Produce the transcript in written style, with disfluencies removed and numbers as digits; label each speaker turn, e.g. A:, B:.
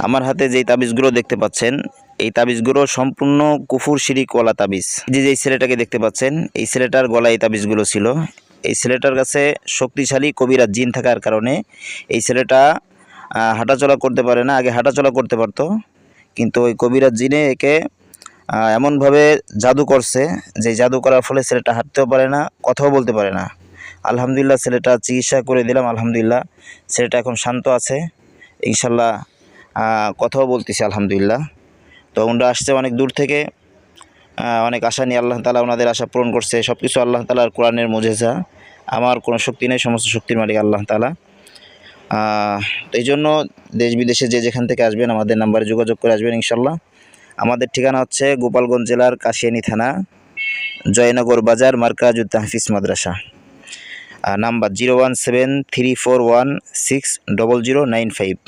A: আমার হাতে যেই তাবিজগুলো দেখতে পাচ্ছেন, এই তাবিজগুলো সম্পূর্ণ কুফুর শিরিকওয়ালা তাবিজ। যেই ছেলেটাকে দেখতে পাচ্ছেন, এই ছেলেটার গলায় এই তাবিজগুলো ছিল। এই ছেলেটার কাছে শক্তিশালী কবিরাজ জিন থাকার কারণে এই ছেলেটা হাঁটাচলা করতে পারে না। আগে হাঁটাচলা করতে পারতো, কিন্তু ওই কবিরাজ জিনে একে এমনভাবে জাদু করছে যে জাদু করার ফলে ছেলেটা হাঁটতেও পারে না, কথাও বলতে পারে না। আলহামদুলিল্লাহ ছেলেটা চিকিৎসা করে দিলাম, আলহামদুলিল্লাহ ছেলেটা এখন শান্ত আছে, ইনশাল্লাহ কথাও বলতেছে আলহামদুলিল্লাহ। তো ওনারা আসছে অনেক দূর থেকে, অনেক আশা নিয়ে আল্লাহ তাআলা ওনাদের আশা পূরণ করছে। সব কিছু আল্লাহ তাআলার কোরআনের মুজিজা, আমার কোনো শক্তি নেই, সমস্ত শক্তির মালিক আল্লাহ তাআলা। তো এই জন্য দেশ বিদেশে যে যেখান থেকে আসবেন আমাদের নাম্বারে যোগাযোগ করে আসবেন ইনশাল্লাহ। আমাদের ঠিকানা হচ্ছে গোপালগঞ্জ জেলার কাশিয়ানী থানা, জয়নগর বাজার, মার্কাজুত তাহফিজ মাদ্রাসা। নাম্বার 01734160095।